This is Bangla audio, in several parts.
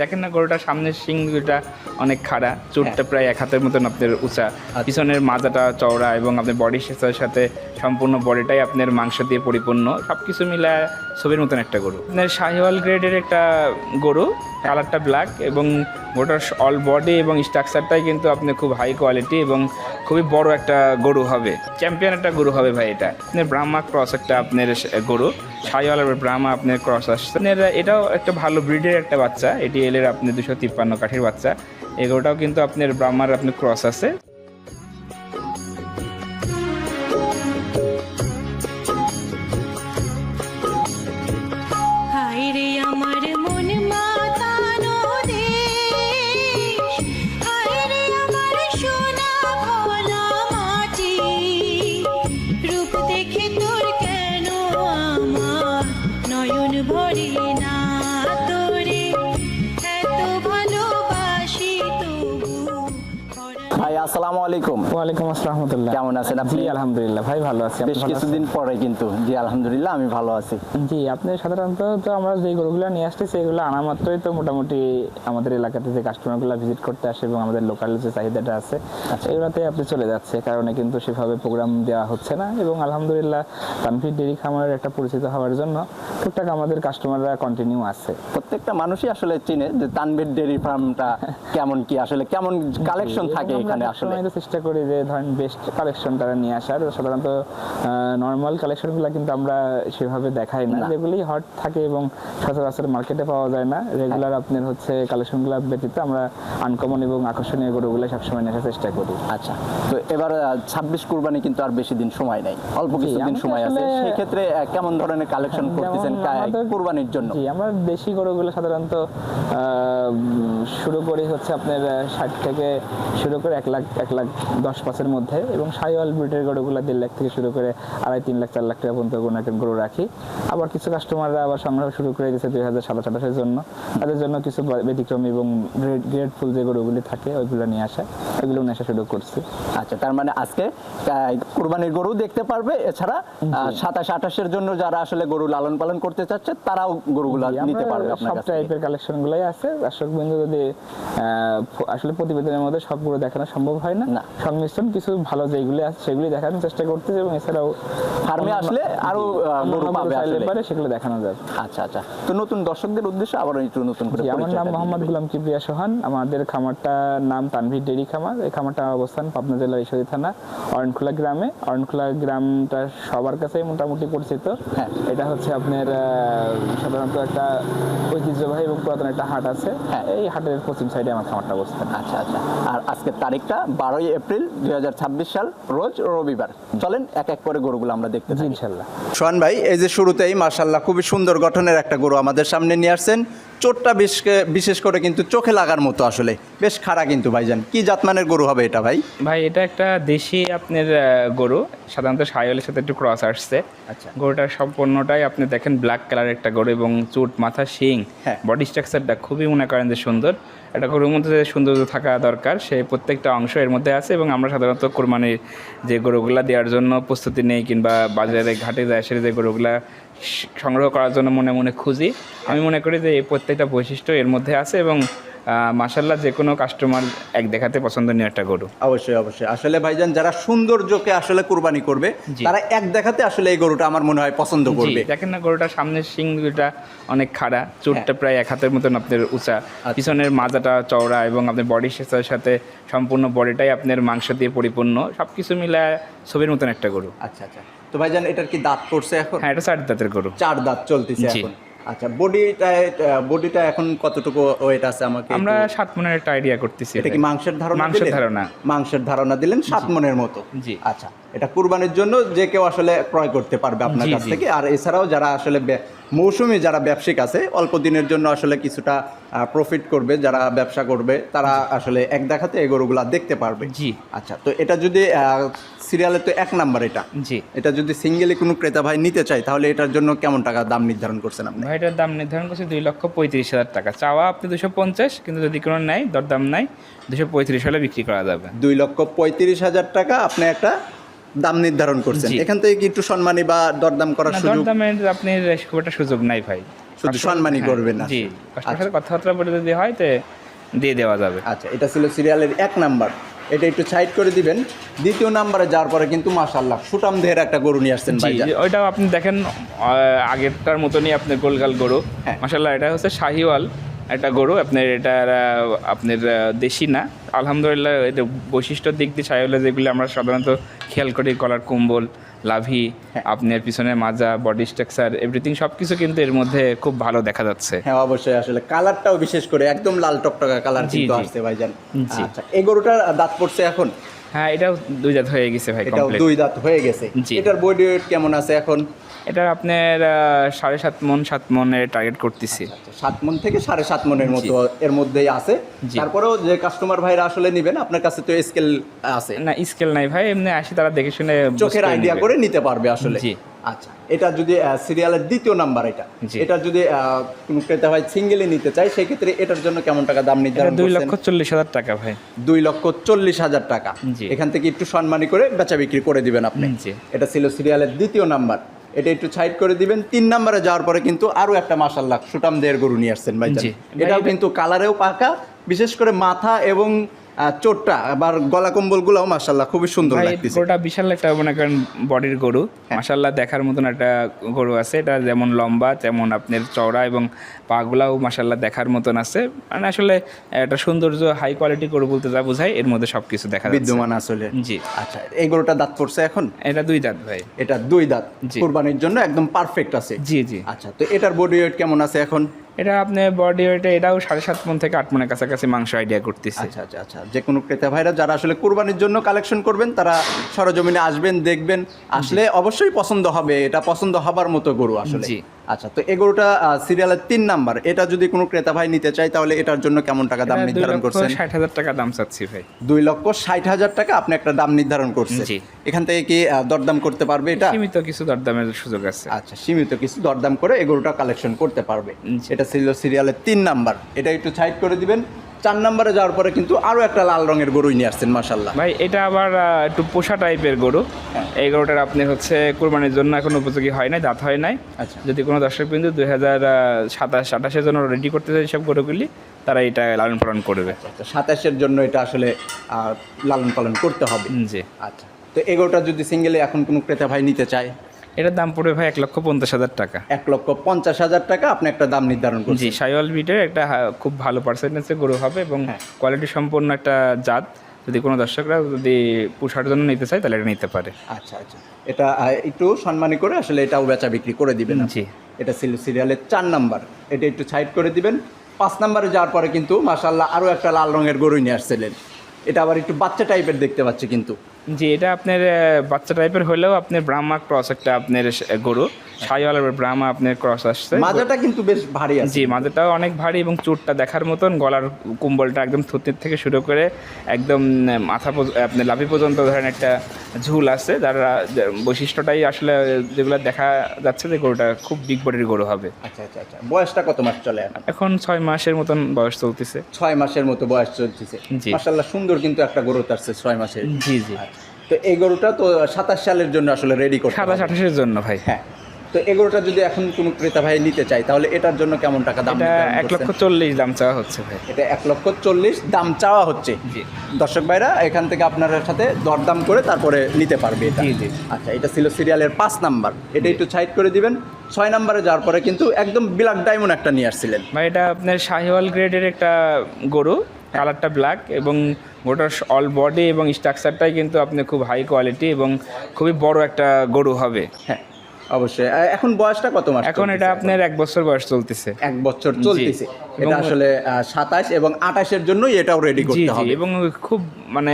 দেখেন না গরুটার সামনের শিং দুটা অনেক খাড়া, চুটটা প্রায় এক হাতের মতন আপনার উঁচা, পিছনের মাজাটা চওড়া এবং আপনার বডি শেষের সাথে সম্পূর্ণ বডিটাই আপনার মাংস দিয়ে পরিপূর্ণ, সব কিছু মিলে ছবির মতন একটা গরু। আপনার শাহিওয়াল গ্রেডের একটা গরু, কালারটা ব্ল্যাক এবং গরুটার অল বডি এবং স্ট্রাকচারটাই কিন্তু আপনার খুব হাই কোয়ালিটি এবং খুবই বড় একটা গরু হবে, চ্যাম্পিয়ন একটা গরু হবে ভাই। এটা আপনার ব্রাহ্মা ক্রস একটা আপনার গরু, শাহিওয়াল আর ব্রাহ্মা আপনার ক্রস আসছে। এটাও একটা ভালো ব্রিডের একটা বাচ্চা, এটি এলের আপনি 253 কাঠির বাচ্চা। এই গরুটাও কিন্তু আপনার ব্রাহ্মার আপনার ক্রস আছে। আসসালামু আলাইকুম। ওয়ালাইকুম আসসালাম রাহমাতুল্লাহ। কেমন আছেন আপনি? জি আলহামদুলিল্লাহ ভাই, ভালো আছি। বেশ কিছুদিন পরে কিন্তু। জি আলহামদুলিল্লাহ আমি ভালো আছি। জি, আপনি সাধারণত তো আমরা যে গরুগুলো নিয়ে আসতেছি এগুলো আনা মাত্রই তো মোটামুটি আমাদের এলাকাতে যে কাস্টমারগুলো ভিজিট করতে আসে এবং আমাদের লোকাল যে চাহিদাটা আছে এগুলোতে আপনি চলে যাচ্ছে, কারণে কিন্তু সেভাবে প্রোগ্রাম দেওয়া হচ্ছে না। এবং আলহামদুলিল্লাহ তানভীর ডেইরি খামারের একটা পরিচিত হওয়ার জন্য টুকটাক আমাদের কাস্টমাররা কন্টিনিউ আছে। প্রত্যেকটা মানুষই আসলে চিনে যে তানভীর ডেইরি ফার্মটা কেমন, কি আসলে কেমন কালেকশন থাকে এখানে। আসলে আমি তো চেষ্টা করি যে ধরেন বেস্ট কালেকশন তারা নিয়ে আসার। সাধারণত নর্মাল কালেকশনগুলো কিন্তু আমরা সেভাবে দেখাই না, যেগুলি হট থাকে এবং সচরাচর মার্কেটে পাওয়া যায় না। রেগুলার আপনার হচ্ছে কালেকশনগুলো ব্যতীত আমরা আনকমন এবং আকর্ষণীয় গরুগুলো সবসময় নিয়ে আসার চেষ্টা করি। আচ্ছা, তো এবার 26 কুরবানি কিন্তু আর বেশি দিন সময় নেই, অল্প কিছুদিন সময় আছে। সেই ক্ষেত্রে কেমন ধরনের কালেকশন করতেছেন কুরবানির জন্য? জি, আমরা দেশি গরুগুলো সাধারণত শুরু করি হচ্ছে আপনার 60 থেকে শুরু করে 1,10,500 মধ্যে, এবং শাহিওয়াল ব্রিডের গরুগুলো 1.5 লাখ থেকে শুরু করে 2.5, 3 লাখ, 4 লাখ টাকা পর্যন্ত গরু রাখি। আবার কিছু কাস্টমাররা আবার সংগ্রহ শুরু করে দিয়েছে 2027-28 জন্য, তাদের জন্য কিছু ব্যতিক্রমী এবং গ্রেডফুল যে গরুগুলি থাকে ওইগুলো নিয়ে আসা, ওইগুলো নিয়ে আসা শুরু করছি। আচ্ছা, তার মানে আজকে কুরবানির গরু দেখতে পারবে। এছাড়া 27-28 জন্য যারা আসলে গরু লালন পালন করতে চাচ্ছে তারাও গরুগুলো নিতে পারবে। সব টাইপের কালেকশনগুলাই আছে। দর্শক বিন্দু যদি আসলে প্রতিবেদনের মধ্যে সবগুলো দেখানো সম্ভব হয় না, সংমিশ্রণ কিছু ভালো যেগুলি আছে সেগুলি দেখানোর চেষ্টা করতেছি, এবং এছাড়াও ফার্মে আসলে আরো গরু পাবে আসলে সেগুলো দেখানো যাবে। আচ্ছা আচ্ছা, তো নতুন দর্শকদের উদ্দেশ্যে আবার একটু নতুন করে। আমার নাম মোহাম্মদ গোলাম কিবরিয়া সোহান, আমাদের খামারটার নাম তানভীর ডেইরি খামার। এই খামারটার অবস্থান পাবনা জেলার ঈশ্বরদী থানা অরণখোলা গ্রামে। অরণখোলা গ্রামটা সবার কাছেই মোটামুটি পরিচিত। এটা হচ্ছে আপনার সাধারণত একটা ঐতিহ্যবাহী এবং পুরাতন একটা হাট আছে, এই হাটের পশ্চিম সাইডে আমার খামারটা অবস্থান। আচ্ছা আচ্ছা, আর আজকের তারিখটা 12 এপ্রিল 2026 সাল, রোজ রবিবার। চলেন এক এক করে গরুগুলো আমরা দেখতে যাই ইনশাআল্লাহ। সোহান ভাই, এই যে শুরুতেই মাশাআল্লাহ খুবই সুন্দর গঠনের একটা গরু আমাদের সামনে নিয়ে আসছেন। চোটটা বিশেষ করে কিন্তু চোখে লাগার মতো, আসলে বেশ খাড়া কিন্তু ভাইজান। কি জাতমানের গরু হবে এটা ভাই? ভাই এটা একটা দেশি আপনার গরু, সাধারণত শাহিওয়ালের সাথে একটু ক্রস আসছে। আচ্ছা, গরুটার সম্পূর্ণটাই আপনি দেখেন ব্ল্যাক কালারের একটা গরু, এবং চুট, মাথা, শিং, বডি স্ট্রাকচারটা খুবই মনে করেন যে সুন্দর। একটা গরুর মধ্যে যে সৌন্দর্য থাকা দরকার সেই প্রত্যেকটা অংশ এর মধ্যে আছে, এবং আমরা সাধারণত কোরবানির যে গরুগুলা দেওয়ার জন্য প্রস্তুতি নেই কিংবা বাজারে ঘাটে যায় সেটা যে গরুগুলা সংগ্রহ করার জন্য মনে মনে খুঁজি, আমি মনে করি যে এই প্রত্যেকটা বৈশিষ্ট্য এর মধ্যে আছে, এবং মাশাআল্লাহ যে কোনো কাস্টমার এক দেখাতে পছন্দনীয় একটা গরু। অবশ্যই অবশ্যই, আসলে ভাইজান যারা সৌন্দর্যকে আসলে কুরবানি করবে তারা এক দেখাতে আসলে এই গরুটা আমার মনে হয় পছন্দ করবে। দেখেন না গরুটার সামনের শিং দুটা অনেক খাড়া, চুটটা প্রায় এক হাতের মতন আপনার উঁচা, পিছনের মাজাটা চওড়া এবং আপনার বডি শেষের সাথে সম্পূর্ণ বডিটাই আপনার মাংস দিয়ে পরিপূর্ণ, সব কিছু মিলে ছবির মতন একটা গরু। আচ্ছা আচ্ছা, তো ভাইজান এটার কি দাঁত পড়ছে এখন? হ্যাঁ, এটা 4 দাঁতের গরু। 4 দাঁত চলতেছে এখন। আচ্ছা, বডিটা এখন কতটুকু ওয়েট আছে আমাকে আমরা 7 মনের একটা আইডিয়া করতেছি। এটা কি মাংসের ধারণা? মাংসের ধারণা দিলেন 7 মনের মতো। জি আচ্ছা, এটা কুরবানির জন্য যে কেউ আসলে ক্রয় করতে পারবে আপনার কাছ থেকে। আর এছাড়াও যারা আসলে মৌসুমী যারা ব্যবসায়িক আছে, অল্প দিনের জন্য আসলে কিছুটা প্রফিট করবে, যারা ব্যবসা করবে তারা আসলে এক দেখাতে এই গরুগুলা দেখতে পারবে। জি আচ্ছা, তো এটা যদি সিরিয়ালে তো 1 নাম্বার এটা যদি সিঙ্গেলি কোনো ক্রেতা ভাই নিতে চায় তাহলে এটার জন্য কেমন টাকা দাম নির্ধারণ করছেন আপনি? ভাই এটার দাম নির্ধারণ করছে 2,35,000 টাকা। চাওয়া আপনি 250, কিন্তু যদি কোনো নেয় দরদাম নাই 235 হলে বিক্রি করা যাবে। 2,35,000 টাকা আপনি একটা দাম নির্ধারণ করছেন। এখান থেকে কি একটু সম্মানী বা দরদাম করার সুযোগ? দরদামের আপনি খুব একটা সুযোগ নাই ভাই। শুধু সম্মানই করবেন না। জি, কাস্টমারের সাথে কথাবার্তা বলে যদি হয় তো দিয়ে দেওয়া যাবে। আচ্ছা, এটা ছিল সিরিয়ালের 1 নাম্বার, এটা একটু সাইড করে দিবেন। দ্বিতীয় নাম্বারে যাওয়ার পরে কিন্তু মাশাআল্লাহ সুটাম দেহের একটা গরু নিয়ে আসছেন জি, ভাইজান। ওইটাও আপনি দেখেন আগেরটার মতনই আপনার গোলগাল গরু। হ্যাঁ। মাশাআল্লাহ এটা হচ্ছে শাহিওয়াল একটা গরু, আপনার এটা আপনার দেশি না। আলহামদুলিল্লাহ এটা বৈশিষ্ট্যর দিক দিয়ে শাহিওয়ালের যেগুলো আমরা সাধারণত খেয়াল করি, গলার কম্বল, লাভি, আপনার পিছনে মাজা, বডি স্ট্রাকচার, এভরিথিং সব কিছু কিন্তু এর মধ্যে খুব ভালো দেখা যাচ্ছে। হ্যাঁ অবশ্যই, আসলে কালারটাও বিশেষ করে একদম লাল টকটকা কালার জি, কিন্তু জি। আসছে ভাইজান। জি। আচ্ছা, এই গরুটার দাঁত পড়ছে এখন? হ্যাঁ, এটাও 2 দাঁত হয়ে গেছে ভাই, এটাও কমপ্লিট। 2 দাঁত হয়ে গেছে। জি। এটার বডি ওয়েট কেমন আছে এখন? এটা আপনার 7.5 মন 7 মনের টার্গেট করতেছি। 7 মন থেকে 7.5 মনের মতো এর মধ্যেই আছে। জি। তারপরেও যে কাস্টমার ভাইরা আসলে নেবেন, আপনার কাছে তো স্কেল আছে, না স্কেল নাই ভাই, এমনি আসি তারা দেখে শুনে চোখের বুঝতে আইডিয়া নেবে। করে নিতে পারবে আসলে। জি। আচ্ছা, এটা যদি সিরিয়ালের 2য় নাম্বার, জি। এটা যদি কোনো ক্রেতা ভাই সিঙ্গেলি নিতে চায়, সেই ক্ষেত্রে এটার জন্য কেমন টাকা দাম এটা নির্ধারণ করছেন? 2,40,000 টাকা ভাই। 2,40,000 টাকা। জি। এখান থেকে একটু সম্মানী করে বেচা বিক্রি করে দিবেন আপনি। জি। এটা ছিল সিরিয়ালের 2য় নাম্বার, এটা একটু সাইড করে দিবেন। 3 নাম্বারে যাওয়ার পরে কিন্তু আরো একটা মাশাআল্লাহ সুটাম দেহের গরু নিয়ে আসছেন ভাই। জি। এটাও ভাই, কিন্তু কালারেও পাকা, বিশেষ করে মাথা এবং চোটটা আবার গলা কম্বলগুলোও মাশাআল্লাহ খুবই সুন্দর ভাই লাগতেছে। গরুটা বিশাল একটা মনে করেন বডির গরু, মাশাআল্লাহ দেখার মতন একটা গরু আছে। এটা যেমন লম্বা তেমন আপনার চওড়া এবং পাগুলাও মাশাআল্লাহ দেখার মতন আছে। মানে আসলে একটা সৌন্দর্য হাই কোয়ালিটি গরু বলতে যা বোঝায় এর মধ্যে সবকিছু দেখা যাচ্ছে। বিদ্যমান আসলে। জি। আচ্ছা, এই গরুটা দাঁত পড়ছে এখন? এটা 2 দাঁত ভাই। এটা 2 দাঁত, জি। কুরবানির জন্য একদম পারফেক্ট আছে। জি জি। আচ্ছা, তো এটার বডি ওয়েট কেমন আছে এখন? এটা আপনার বডি ওয়েটে এটাও 7.5 মন থেকে 8 মনের কাছাকাছি মাংস আইডিয়া করতেছে। আচ্ছা আচ্ছা আচ্ছা, যে কোনো ক্রেতা ভাইরা যারা আসলে কুরবানির জন্য কালেকশন করবেন, তারা সরজমিনে আসবেন, দেখবেন, আসলে অবশ্যই পছন্দ হবে। এটা পছন্দ হবার মতো গরু আসলে। জি। আচ্ছা, তো এই গরুটা সিরিয়ালের 3 নাম্বার, এটা যদি কোনো ক্রেতা ভাই নিতে চায়, তাহলে এটার জন্য কেমন টাকা দাম নির্ধারণ করছেন? 2,60,000 টাকা দাম চাচ্ছি ভাই। 2,60,000 টাকা আপনি একটা দাম নির্ধারণ করছেন। জি। এখান থেকে কি দরদাম করতে পারবে এটা? সীমিত কিছু দরদামের সুযোগ আছে। আচ্ছা, সীমিত কিছু দরদাম করে এই গরুটা কালেকশন করতে পারবে। জি। এটা ছিল সিরিয়ালের 3 নাম্বার, এটা একটু সাইড করে দিবেন। 4 নাম্বারে যাওয়ার পরে কিন্তু আরো একটা লাল রঙের গরুই নিয়ে আসছেন মাশাআল্লাহ। ভাই এটা আবার একটু পোষা টাইপের গরু। এই গরুটার আপনি হচ্ছে কুরবানির জন্য এখন উপযোগী হয় নাই, দাঁত হয় নাই। আচ্ছা। যদি কোনো দর্শক বিন্দু 2027-28-এর জন্য রেডি করতে চাই সব গরুগুলি, তারা এটা লালন পালন করবে। আচ্ছা, 27-এর জন্য এটা আসলে লালন পালন করতে হবে। জি। আচ্ছা, তো এই গরুটা যদি সিঙ্গেলে এখন কোনো ক্রেতা ভাই নিতে চায়, এটার দাম পড়বে ভাই 1,50,000 টাকা। 1,50,000 টাকা আপনি একটা দাম নির্ধারণ জি, করছেন। শাহিওয়াল ব্রিডের একটা খুব ভালো পার্সেন্টেজের গরু হবে এবং হ্যাঁ। কোয়ালিটি সম্পন্ন একটা জাত। যদি কোনো দর্শকরা যদি পোষার জন্য নিতে চায় তাহলে এটা নিতে পারে। আচ্ছা আচ্ছা, এটা একটু সম্মানী করে আসলে এটাও বেচা বিক্রি করে দিবেন আপনি। জি। এটা ছিল সিরিয়ালের 4 নাম্বার, এটা একটু সাইড করে দিবেন। 5 নাম্বারে যাওয়ার পরে কিন্তু মাশাআল্লাহ আরও একটা লাল রঙের গরুই নিয়ে আসছিলেন। এটা আবার একটু বাচ্চা টাইপের দেখতে পাচ্ছি কিন্তু। জি, এটা আপনার বাচ্চা টাইপের হলেও আপনার ব্রাহ্মা ক্রস একটা আপনার গরু, শাহিওয়াল আর ব্রাহ্মা আপনার ক্রস আসছে। মাজাটা কিন্তু বেশ ভারী আছে। জি, মাথাটাও অনেক ভারী এবং চোটটা দেখার মতন, গলার কুম্বলটা একদম থুতনির থেকে শুরু করে একদম মাথা আপনার লাভি পর্যন্ত ধরেন একটা ঝুল আছে, যার বৈশিষ্ট্যটাই আসলে যেগুলো দেখা যাচ্ছে যে গরুটা খুব বিগ বডির গরু হবে। আচ্ছা আচ্ছা আচ্ছা, বয়সটা কত মাস চলে এখন? এখন 6 মাসের মতন বয়স চলতেছে। 6 মাসের মতো বয়স চলতেছে। জি। মাশাআল্লাহ সুন্দর কিন্তু একটা গরু তারছে 6 মাসের। জি জি। তো এই গরুটা তো 27 সালের জন্য আসলে রেডি করতে হবে। 27-28-এর জন্য ভাই। হ্যাঁ, তো এই গরুটা যদি এখন কোনো ক্রেতা ভাই নিতে চায়, তাহলে এটার জন্য কেমন টাকা দাম এটা নির্ধারণ করছেন? 1,40,000 দাম চাওয়া হচ্ছে ভাই। এটা 1,40,000 দাম চাওয়া হচ্ছে। জি। দর্শক ভাইরা এখান থেকে আপনার সাথে দরদাম করে তারপরে নিতে পারবে এটা। জি, জি। আচ্ছা, এটা ছিল সিরিয়ালের 5 নাম্বার, এটা একটু সাইড করে দিবেন। 6 নাম্বারে যাওয়ার পরে কিন্তু একদম ব্ল্যাক ডায়মন্ড একটা নিয়ে আসছিলেন। ভাই এটা আপনার শাহিওয়াল গ্রেডের একটা গরু, কালারটা ব্ল্যাক এবং গোটার অল বডি এবং স্ট্রাকচারটাই কিন্তু আপনার খুব হাই কোয়ালিটি এবং খুবই বড় একটা গরু হবে। হ্যাঁ অবশ্যই। এখন বয়সটা কত মাস? এখন এটা আপনার 1 বছর বয়স চলতেছে। 1 বছর চলতেছে। এটা এবং- আসলে 27 এবং 28-এর জন্যই এটাও রেডি জি করতে জি, হবে। এবং খুব মানে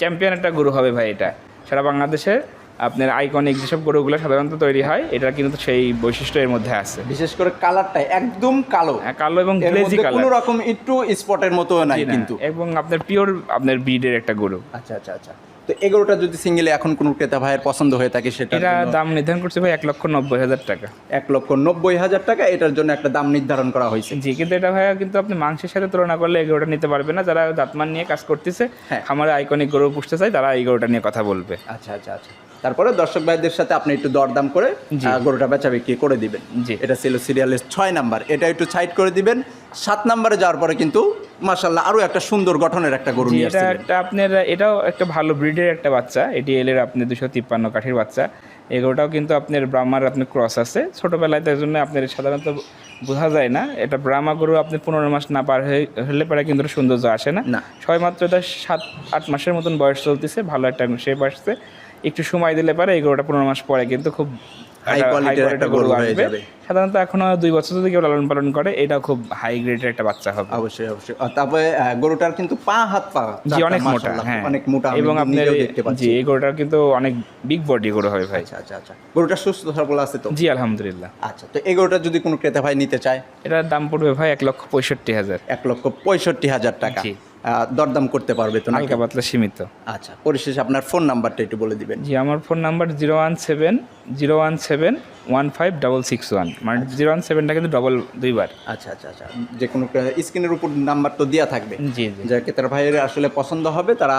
চ্যাম্পিয়ন একটা গরু হবে ভাই। এটা সারা বাংলাদেশের আপনার আইকনিক যেসব গরুগুলো সাধারণত তৈরি হয়, এটা কিন্তু সেই বৈশিষ্ট্য এর মধ্যে আছে। বিশেষ করে কালারটা একদম কালো, হ্যাঁ, কালো এবং এর গ্লেজি মধ্যে কালার কোনো রকম একটু স্পটের মতো নাই কিন্তু। এবং আপনার পিওর আপনার ব্রিডের একটা গরু। আচ্ছা আচ্ছা আচ্ছা, তো এই গরুটা যদি সিঙ্গেলে এখন কোনো ক্রেতা ভাইয়ের পছন্দ হয়ে থাকে, সেটা এটা দাম নির্ধারণ করছে ভাই 1,90,000 টাকা। 1,90,000 টাকা এটার জন্য একটা দাম নির্ধারণ করা হয়েছে। জি, কিন্তু এটা ভাইয়া কিন্তু আপনি মাংসের সাথে তুলনা করলে এই গরুটা নিতে পারবে না। যারা জাতমান নিয়ে কাজ করতেছে, হ্যাঁ। খামারে আইকনিক গরু পুষতে চায়, তারা এই গরুটা নিয়ে কথা বলবে। আচ্ছা আচ্ছা আচ্ছা, তারপরে দর্শক ভাইদের সাথে আপনি একটু দরদাম করে গরুটা বেচা বিক্রি করে দিবেন। জি। এটা ছিল সিরিয়ালের 6 নাম্বার, এটা একটু সাইড করে দিবেন। 7 নাম্বারে যাওয়ার পরে কিন্তু মাশাআল্লাহ আরো একটা সুন্দর গঠনের একটা গরু জি, নিয়ে এটা আসছেন। একটা আপনার, এটাও একটা ভালো ব্রিডের একটা বাচ্চা, এটি এলের আপনি 253 কাঠির বাচ্চা। এগুলোটাও কিন্তু আপনার ব্রাহ্মার আপনার ক্রস আছে, ছোটোবেলায় তার জন্য আপনার সাধারণত বোঝা যায় না। এটা ব্রাহ্মা গরু আপনি 15 মাস না পার হলে পরে কিন্তু ওর সৌন্দর্য আসে না। না। ছয় মাত্র এটা 7-8 মাসের মতন বয়স চলতেছে, ভালো একটা শেপ আসছে। একটু সময় দিলে পারে এই গরুটা 15 মাস পরে কিন্তু খুব হাই কোয়ালিটির একটা গরু হয়ে যাবে। সাধারণত এখনো 2 বছর যদি কেউ লালন পালন করে এটা খুব হাই গ্রেডের একটা বাচ্চা হবে। অবশ্যই অবশ্যই। আর তারপরে গরুটার কিন্তু হাত পা জি অনেক মোটা, মাশাআল্লাহ, হ্যাঁ অনেক মোটা, এবং আমি আপনার নিজেও দেখতে পাচ্ছি। জি এই গরুটার কিন্তু অনেক বিগ বডি গরু হবে ভাই। আচ্ছা আচ্ছা আচ্ছা, গরুটা সুস্থ সবল আছে তো? জি আলহামদুলিল্লাহ। আচ্ছা, তো এই গরুটা যদি কোনো ক্রেতা ভাই নিতে চায়, এটার দাম পড়বে ভাই 1,65,000। 1,65,000 টাকা। জি। দরদাম করতে পারবে তো নাকি? হালকা পাতলা সীমিত। আচ্ছা, পরিশেষে আপনার ফোন নাম্বারটা একটু বলে দিবেন। জি আমার ফোন নাম্বার 017-017-15661, মানে 017টা কিন্তু ডবল 2 বার। আচ্ছা আচ্ছা আচ্ছা, যে কোনো স্ক্রিনের উপর নাম্বার তো দেওয়া থাকবে। জি জি যে ক্রেতার ভাইয়ের আসলে পছন্দ হবে তারা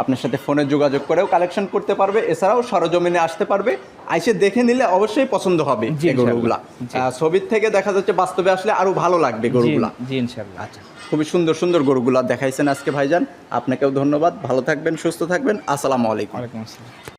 আপনার সাথে ফোনে যোগাযোগ করেও কালেকশন করতে পারবে, এছাড়াও সরজমিনে আসতে পারবে, আইসে দেখে নিলে অবশ্যই পছন্দ হবে জি, এই গরুগুলা। ছবির থেকে দেখা যাচ্ছে বাস্তবে আসলে আরো ভালো লাগবে গরুগুলা। জি ইনশাআল্লাহ। আচ্ছা, খুবই সুন্দর সুন্দর গরুগুলা দেখাইছেন আজকে ভাইজান, আপনাকেও ধন্যবাদ। ভালো থাকবেন, সুস্থ থাকবেন, আসসালামু আলাইকুম। ওয়ালাইকুম আসসালাম।